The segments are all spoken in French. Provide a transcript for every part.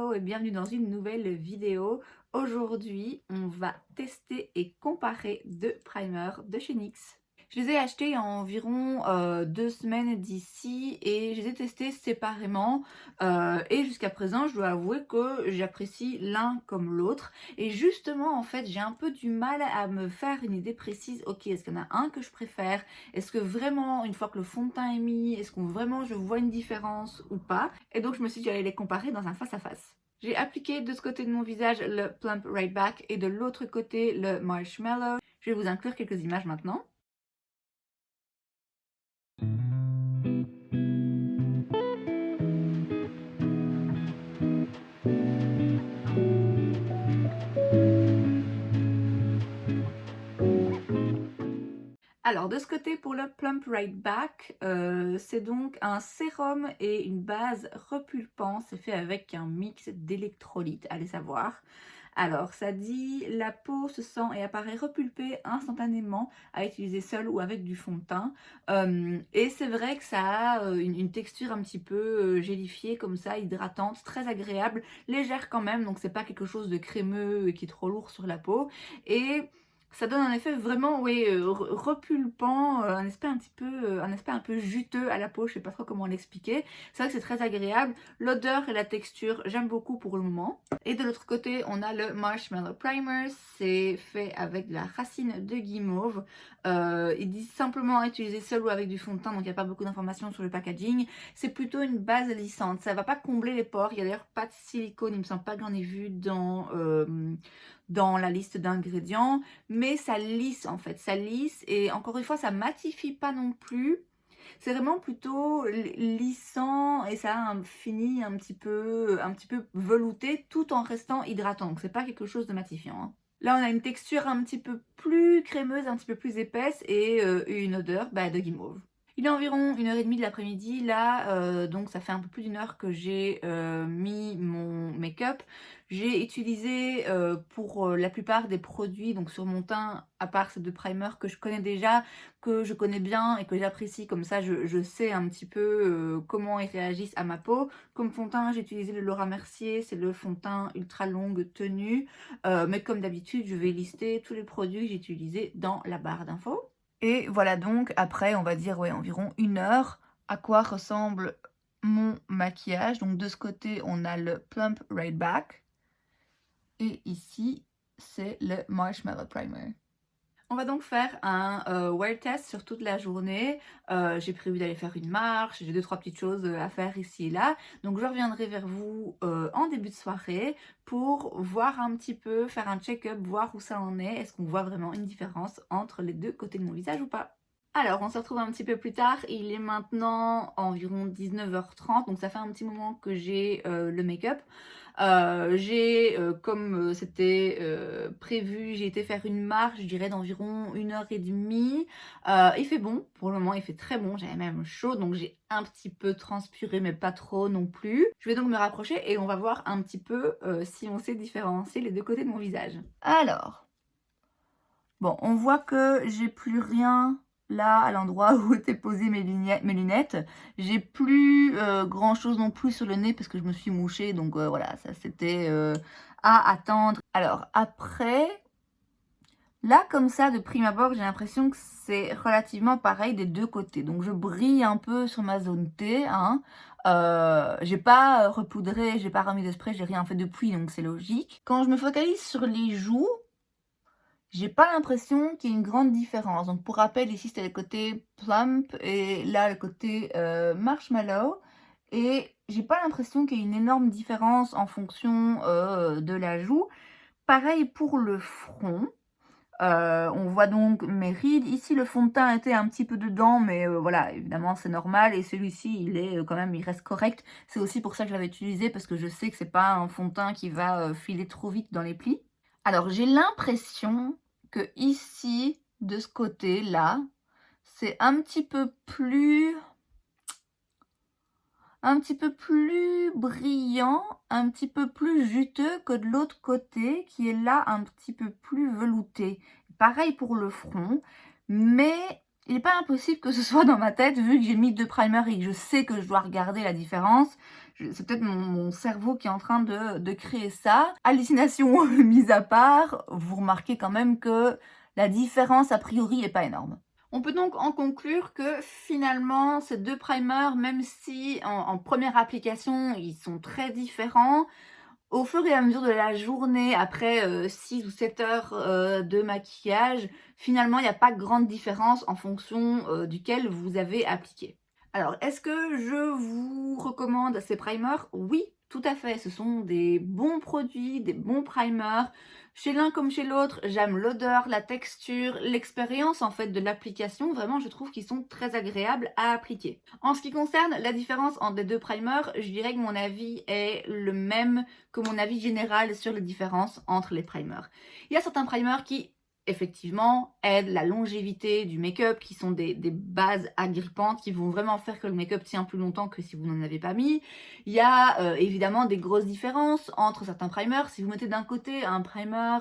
Hello et bienvenue dans une nouvelle vidéo. Aujourd'hui, on va tester et comparer deux primers de chez NYX. Je les ai achetés il y a environ 2 semaines d'ici et je les ai testés séparément et jusqu'à présent je dois avouer que j'apprécie l'un comme l'autre et justement en fait j'ai un peu du mal à me faire une idée précise. Ok, est-ce qu'il y en a un que je préfère? Est-ce que vraiment une fois que le fond de teint est mis, est-ce qu'on vraiment je vois une différence ou pas? Et donc je me suis dit que j'allais les comparer dans un face à face. J'ai appliqué de ce côté de mon visage le Plump Right Back et de l'autre côté le Marshmallow. Je vais vous inclure quelques images maintenant. Alors de ce côté pour le Plump Right Back, c'est donc un sérum et une base repulpant, c'est fait avec un mix d'électrolytes, allez savoir. Alors ça dit la peau se sent et apparaît repulpée instantanément à utiliser seule ou avec du fond de teint. Et c'est vrai que ça a une texture un petit peu gélifiée comme ça, hydratante, très agréable, légère quand même, donc c'est pas quelque chose de crémeux et qui est trop lourd sur la peau. Et ça donne un effet vraiment, oui, repulpant, un aspect un peu juteux à la peau, je sais pas trop comment l'expliquer. C'est vrai que c'est très agréable. L'odeur et la texture, j'aime beaucoup pour le moment. Et de l'autre côté, on a le Marshmallow Primer. C'est fait avec de la racine de guimauve. Ils disent simplement à utiliser seul ou avec du fond de teint, donc il n'y a pas beaucoup d'informations sur le packaging. C'est plutôt une base lissante. Ça va pas combler les pores. Il n'y a d'ailleurs pas de silicone. Il me semble pas que j'en ai vu dans la liste d'ingrédients. Mais ça lisse en fait. Ça lisse et encore une fois, ça matifie pas non plus. C'est vraiment plutôt lissant et ça a un fini un petit peu velouté tout en restant hydratant. Donc c'est pas quelque chose de matifiant, hein. Là on a une texture un petit peu plus crémeuse, un petit peu plus épaisse et une odeur de guimauve. Il est environ 1h30 de l'après-midi là, donc ça fait un peu plus d'1 heure que j'ai mis mon make-up. J'ai utilisé pour la plupart des produits donc sur mon teint, à part ces deux primers que je connais déjà, que je connais bien et que j'apprécie, comme ça je sais un petit peu comment ils réagissent à ma peau. Comme fond de teint, j'ai utilisé le Laura Mercier, c'est le fond de teint ultra longue tenue, mais comme d'habitude, je vais lister tous les produits que j'ai utilisés dans la barre d'infos. Et voilà donc, après, on va dire, ouais, environ 1 heure, à quoi ressemble mon maquillage. Donc de ce côté, on a le Plump Right Back. Et ici, c'est le Marshmallow Primer. On va donc faire un wear test sur toute la journée. J'ai prévu d'aller faire une marche, j'ai 2-3 petites choses à faire ici et là. Donc je reviendrai vers vous en début de soirée pour voir un petit peu, faire un check-up, voir où ça en est. Est-ce qu'on voit vraiment une différence entre les deux côtés de mon visage ou pas? Alors, on se retrouve un petit peu plus tard. Il est maintenant environ 19h30, donc ça fait un petit moment que j'ai le make-up. Comme c'était prévu, j'ai été faire une marche, je dirais d'environ 1h30. Il fait bon, pour le moment il fait très bon, j'avais même chaud, donc j'ai un petit peu transpiré, mais pas trop non plus. Je vais donc me rapprocher et on va voir un petit peu si on sait différencier les deux côtés de mon visage. Alors, bon, on voit que j'ai plus rien là à l'endroit où étaient posées mes lunettes. J'ai plus grand chose non plus sur le nez parce que je me suis mouchée, donc voilà, ça c'était à attendre. Alors après, là comme ça de prime abord, j'ai l'impression que c'est relativement pareil des deux côtés. Donc je brille un peu sur ma zone T, hein. J'ai pas repoudré, j'ai pas remis de spray, j'ai rien fait depuis, donc c'est logique. Quand je me focalise sur les joues, j'ai pas l'impression qu'il y ait une grande différence. Donc pour rappel, ici c'était le côté plump et là le côté marshmallow. Et j'ai pas l'impression qu'il y ait une énorme différence en fonction de la joue. Pareil pour le front. On voit donc mes rides. Ici le fond de teint était un petit peu dedans, mais voilà, évidemment c'est normal. Et celui-ci, il est quand même, il reste correct. C'est aussi pour ça que je l'avais utilisé, parce que je sais que c'est pas un fond de teint qui va filer trop vite dans les plis. Alors, j'ai l'impression que ici, de ce côté-là, c'est un petit peu plus brillant, un petit peu plus juteux que de l'autre côté, qui est là un petit peu plus velouté. Pareil pour le front, mais il n'est pas impossible que ce soit dans ma tête, vu que j'ai mis deux primers et que je sais que je dois regarder la différence. C'est peut-être mon cerveau qui est en train de créer ça. Hallucination mise à part, vous remarquez quand même que la différence a priori est pas énorme. On peut donc en conclure que finalement ces 2 primers, même si en première application ils sont très différents, au fur et à mesure de la journée, après, 6 ou 7 heures, de maquillage, finalement il n'y a pas grande différence en fonction, duquel vous avez appliqué. Alors, est-ce que je vous recommande ces primers? Oui, tout à fait. Ce sont des bons produits, des bons primers. Chez l'un comme chez l'autre, j'aime l'odeur, la texture, l'expérience en fait de l'application. Vraiment, je trouve qu'ils sont très agréables à appliquer. En ce qui concerne la différence entre les 2 primers, je dirais que mon avis est le même que mon avis général sur les différences entre les primers. Il y a certains primers qui effectivement, aident la longévité du make-up, qui sont des bases agrippantes, qui vont vraiment faire que le make-up tient plus longtemps que si vous n'en avez pas mis. Il y a évidemment des grosses différences entre certains primers. Si vous mettez d'un côté un primer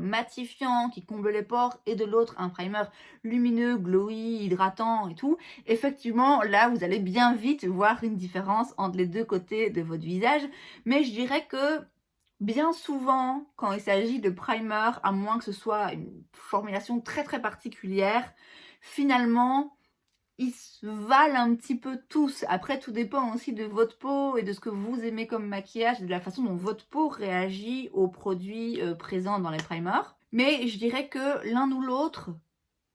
matifiant qui comble les pores et de l'autre un primer lumineux, glowy, hydratant et tout, effectivement, là, vous allez bien vite voir une différence entre les deux côtés de votre visage. Mais je dirais que bien souvent, quand il s'agit de primer, à moins que ce soit une formulation très très particulière, finalement, ils se valent un petit peu tous. Après, tout dépend aussi de votre peau et de ce que vous aimez comme maquillage, et de la façon dont votre peau réagit aux produits présents dans les primers. Mais je dirais que l'un ou l'autre,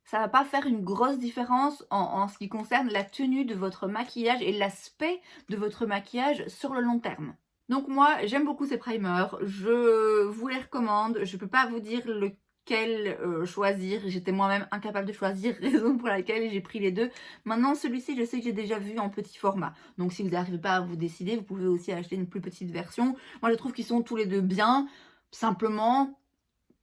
ça va pas faire une grosse différence en ce qui concerne la tenue de votre maquillage et l'aspect de votre maquillage sur le long terme. Donc moi, j'aime beaucoup ces primers, je vous les recommande, je peux pas vous dire lequel choisir, j'étais moi-même incapable de choisir, raison pour laquelle j'ai pris les deux. Maintenant, celui-ci, je sais que j'ai déjà vu en petit format, donc si vous n'arrivez pas à vous décider, vous pouvez aussi acheter une plus petite version. Moi, je trouve qu'ils sont tous les deux bien, simplement,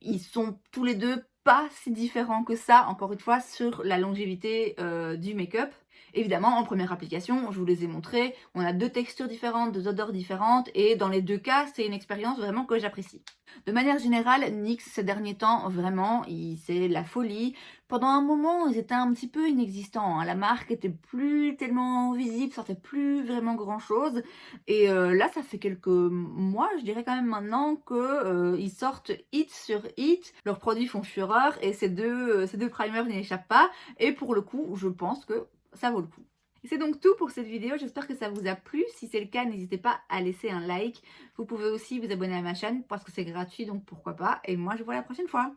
ils sont tous les deux pas si différents que ça, encore une fois, sur la longévité du make-up. Évidemment, en première application, je vous les ai montrés, on a 2 textures différentes, 2 odeurs différentes, et dans les 2 cas, c'est une expérience vraiment que j'apprécie. De manière générale, NYX, ces derniers temps, vraiment, c'est la folie. Pendant un moment, ils étaient un petit peu inexistants, hein. La marque était plus tellement visible, sortait plus vraiment grand-chose. Et là, ça fait quelques mois, je dirais quand même maintenant, que ils sortent hit sur hit. Leurs produits font fureur et ces deux primers n'y échappent pas. Et pour le coup, je pense que ça vaut le coup. Et c'est donc tout pour cette vidéo, j'espère que ça vous a plu. Si c'est le cas, n'hésitez pas à laisser un like. Vous pouvez aussi vous abonner à ma chaîne parce que c'est gratuit, donc pourquoi pas. Et moi, je vous vois la prochaine fois.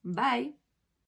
Bye!